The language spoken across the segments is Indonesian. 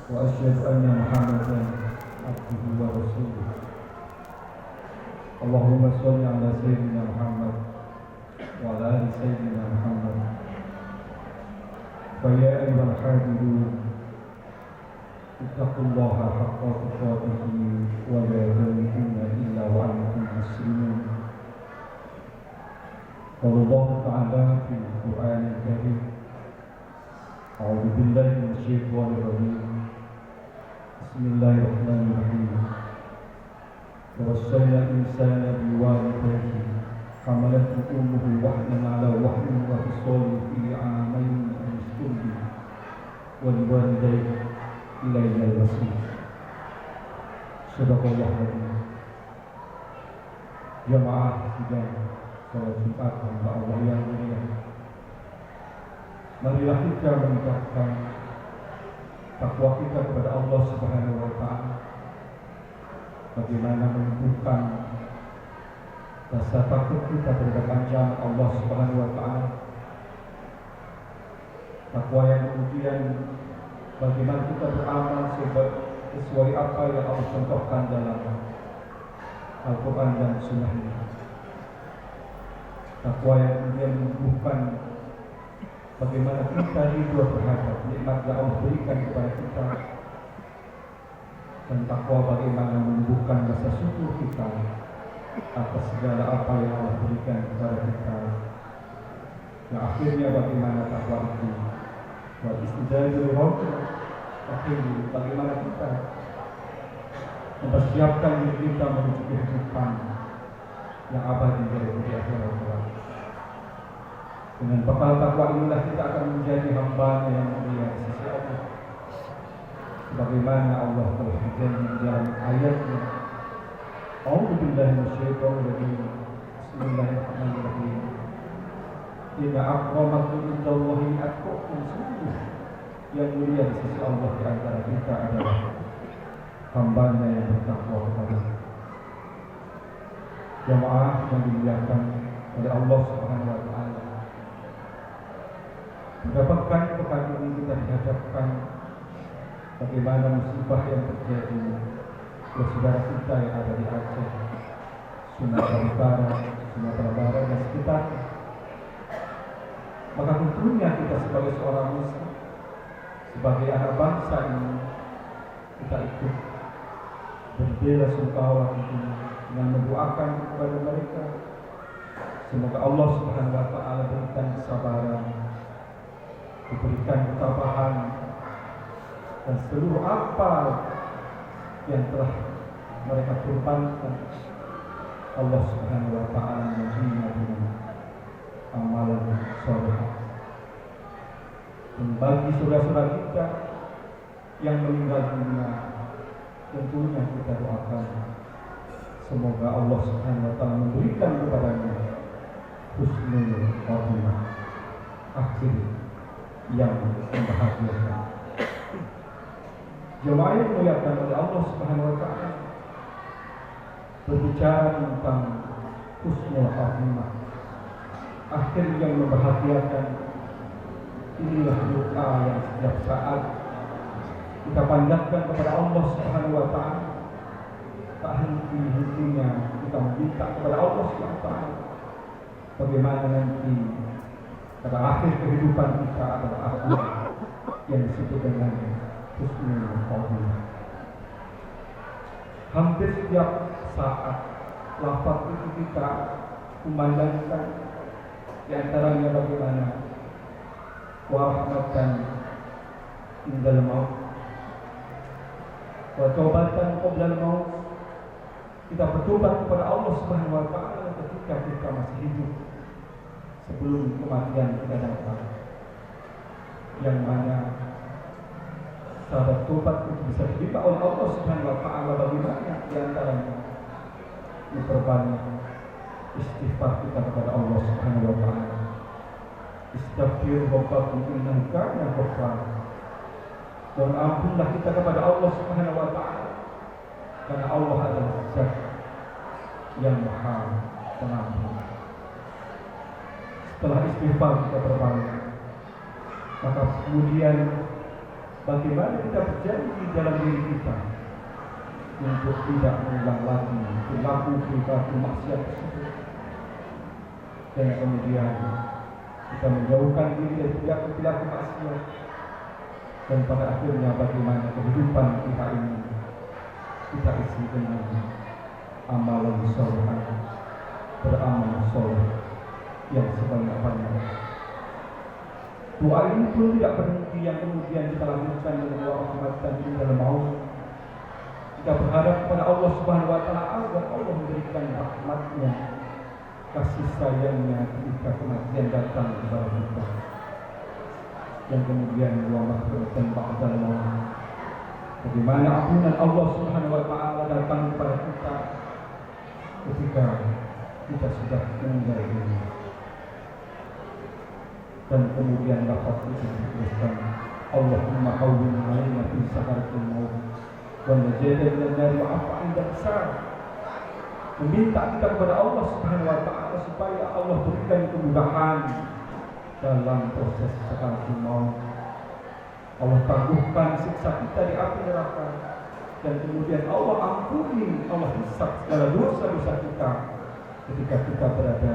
وأشهد أن محمدا عبده ورسوله. اللهم صل على سيدنا محمد وعلى آل سيدنا محمد. فيا أيها الحاضرون اتقوا الله حق تقاته ولا تموتن إلا وأنتم مسلمون. قال الله تعالى في القرآن الكريم: أعوذ بالله من الشيطان الرجيم. بسم الله الرحمن الرحيم. ووصينا الإنسان بوالديه حملته أمه وحنا على وحن وفصاله في عامين أن اشكر لي ولوالديه إلي المصير. صدق الله العظيم. Jamaah sidang salat Jumat hamba Allah yang mulia, marilah kita meningkatkan takwa kita kepada Allah Subhanahu wa Ta'ala. Bagaimana menumbuhkan rasa takut kita terhadap ancaman Allah Subhanahu wa Ta'ala. Takwa yang kemudian bagaimana kita beramal sesuai apa yang Allah contohkan dalam Al-Quran dan Sunnah-Nya. Takwa yang kemudian menumbuhkan bagaimana kita ridho terhadap nikmat yang Allah berikan kepada kita, dan takwa bagaimana menumbuhkan rasa syukur kita atas segala apa yang Allah berikan kepada kita. Yang akhirnya bagaimana takwa itu akhirnya bagaimana kita mempersiapkan diri kita menuju kehidupan yang abadi di akhirat kelak. Dengan bekal takwa inilah kita akan menjadi hamba yang mulia di sisi Allah. Sebagaimana Allah telah berjanji dalam ayatnya, A'udzu billahi minasyaitonir rajim. Bismillahirrahmanirrahim. Inna akramakum indallahi atqakum. Sungguh yang mulia di sisi Allah di antara kita adalah hamba-Nya yang bertakwa kepada-Nya. Jamaah yang dimuliakan oleh Allah Subhanahu wa Ta'ala, mendapatkan pekan ini kita dihadapkan bagaimana musibah yang terjadi ke saudara kita yang ada di Aceh, Sumatera Utara, Sumatera Barat dan sekitar. Maka tentunya kita sebagai seorang muslim, sebagai anak bangsa ini, kita ikut berbela-sungkawa dengan mendoakan kepada mereka. Semoga Allah Subhanahu wa Ta'ala berikan kesabaran, diberikan ketabahan, dan seluruh apa yang telah mereka korbankan, Allah Subhanahu wa Ta'ala menerima dengan amalan saleh. Dan bagi saudara-saudara kita yang meninggal dunia, tentunya kita doakan semoga Allah Subhanahu wa Ta'ala memberikan kepadanya husnul khotimah, akhir yang membahagiakan. Jemaah yang dimuliakan oleh Allah Subhanahu wa Ta'ala, berbicara tentang husnul khotimah, akhir yang membahagiakan, inilah doa yang setiap saat kita panjatkan kepada Allah Subhanahu wa Ta'ala. Tak henti-hentinya kita meminta kepada Allah Subhanahu wa Ta'ala bagaimana nanti pada akhir kehidupan kita adalah akhir yang disebut dengan husnul khotimah. Hampir setiap saat lafaz itu kita kumandangkan, di antaranya bagaimana wa rahmatan indal maut wa taubatan qabla al-maut. Kita bertobat kepada Allah Subhanahu wa Ta'ala ketika kita masih hidup, sebelum kematian kita datang. Yang mana sahabat tobat itu bisa diterima oleh Allah Subhanahu wa Ta'ala. Bagaimana di antaranya memperbanyak istighfar kita kepada Allah Subhanahu wa Ta'ala. Istaghfir rabbakum innahu kana ghaffara. Dan ampunlah kita kepada Allah Subhanahu wa Ta'ala, karena Allah adalah Zat yang Maha Pengampun. Setelah istighfar kita berbanyak, maka kemudian bagaimana kita berjanji dalam diri kita untuk tidak mengulang lagi perilaku maksiat tersebut, dan kemudian kita menjauhkan diri dari perilaku maksiat, dan pada akhirnya bagaimana kehidupan kita ini kita isi dengan amalan soleh, beramal soleh yang sebanyak-banyaknya. Doa ini pun tidak berhenti yang kemudian kita lakukan dengan doa rahmatan dalam maut. Kita berharap kepada Allah Subhanahu wa taala agar Allah memberikan rahmat-Nya, kasih sayangnya ketika kematian datang kepada kita. Yang kemudian wa maghfiratan ba'dal maut. Bagaimana ampunan Allah Subhanahu wa taala datang kepada kita ketika kita sudah meninggal dunia. Dan kemudian lafaz itu dituliskan, Allahumma hawwin 'alaina fi sakaratil maut wa najina min an-nar wa 'afwa 'inda al-hisab. Meminta kita kepada Allah Subhanahu wa taala supaya Allah berikan kemudahan dalam proses sakaratul maut. Allah tangguhkan siksa kita di api neraka, dan kemudian Allah ampuni, Allah hisab segala dosa-dosa kita ketika kita berada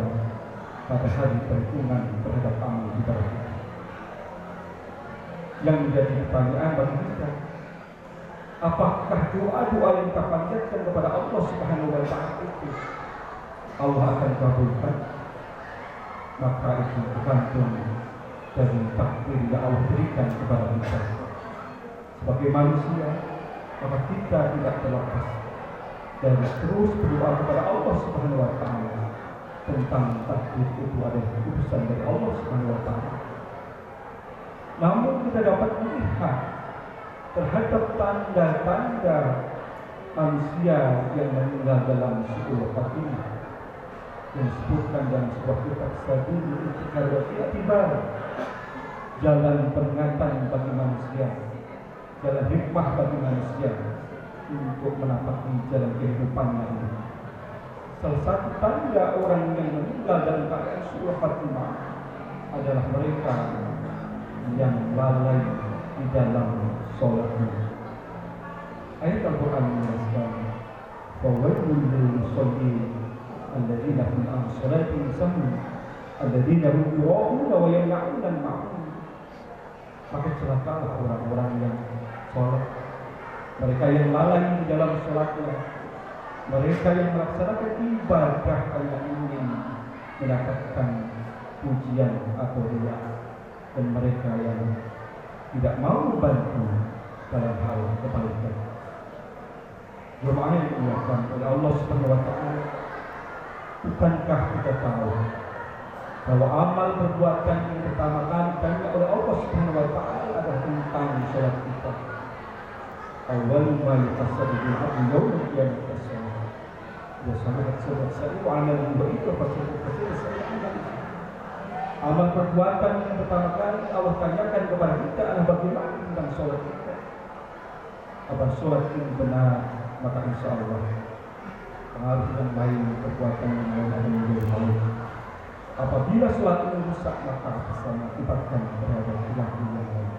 pada hari perhitungan terhadap amal kita. Yang menjadi pertanyaan bagi kita, apakah doa-doa yang kita panjatkan kepada Allah Subhanahu wa taala itu Allah akan kabulkan? Maka itu tergantung dari takdir yang Allah berikan kepada kita. Sebagai manusia, maka kita tidak terlepas dari terus berdoa kepada Allah Subhanahu wa taala tentang takdir itu adalah keputusan dari Allah Subhanahu wa taala. Namun kita dapat melihat terhadap tanda-tanda manusia yang meninggal dalam su'ul khatimah yang disebutkan dalam sebuah kitab Sabil Istiqrar wa I'tibar, jalan peringatan bagi manusia, jalan hikmah bagi manusia untuk menapaki jalan kehidupannya ini. Salah satu tanda orang yang meninggal dalam keadaan su'ul khatimah adalah mereka yang lalai di dalam sholatnya. Ayat Al-Quran menjelaskan, "Fawailul lil musallin alladzina hum an sholatihim sahun alladzina hum yura'una wa yamna'una al-ma'un." Maka celakalah orang-orang yang sholat, mereka yang lalai di dalam sholatnya, mereka yang melaksanakan ibadah hanya ingin mendapatkan pujian atau riya, dan mereka yang tidak mau membantu dalam hal kebaikan. Jemaah yang dimuliakan oleh Allah Subhanahu wa taala, bukankah kita tahu bahwa amal perbuatan yang pertama kali ditanya oleh Allah Subhanahu wa taala adalah tentang salat kita. Awal ma yuhasabu bil 'abdi yawm al-qiyamah as-salat. Ya sahabat saya amal itu pasti amal perbuatan yang pertama kali Allah tanyakan kepada kita adalah bagaimana tentang sholat kita. Apabila sholat ini benar, maka insya Allah pengaruh yang lain, perbuatan yang lain akan menjadi baik. Apabila sholat ini rusak, maka bisa mengakibatkan terhadap perilaku yang lain.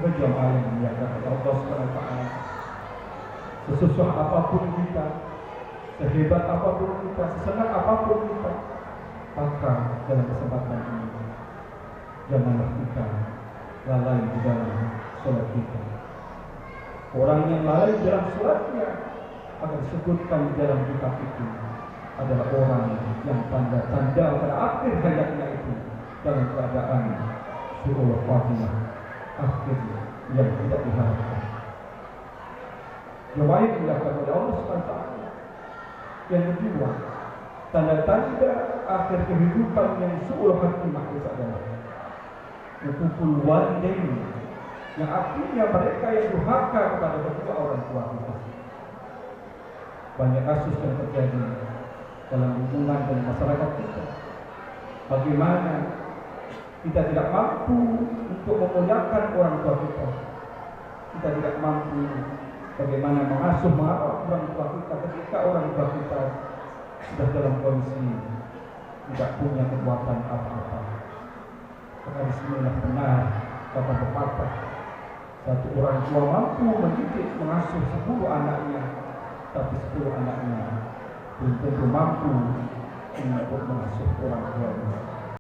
Jemaah yang dimuliakan oleh Allah Subhanahu wa taala, sesusah apapun kita, sehebat apapun kita, sesenang apapun kita, maka dalam kesempatan ini janganlah kita lalai di dalam sholat kita. Orang yang lalai di dalam sholatnya akan disebutkan di dalam kitab itu adalah orang yang tanda-tanda pada akhir hayatnya itu dalam keadaan su'ul khatimah, akhir yang tidak diharapkan. Jemaah yang dilakukan oleh Allah SWT. Yang kedua, tanda-tanda akhir kehidupan yang su'ul khatimah itu adalah uququl walidain, yang artinya mereka yang durhaka kepada kedua orang tua kita. Banyak kasus yang terjadi dalam hubungan dan masyarakat kita. Bagaimana kita tidak mampu untuk memuliakan orang tua kita. Kita tidak mampu bagaimana mengasuh merawat orang tua kita ketika orang tua kita sudah dalam kondisi tidak punya kekuatan apa-apa. Maka disinilah benar kata pepatah, Satu orang tua mampu mendidik mengasuh 10 anaknya, tapi 10 anaknya belum tentu mampu untuk mengasuh orang tuanya.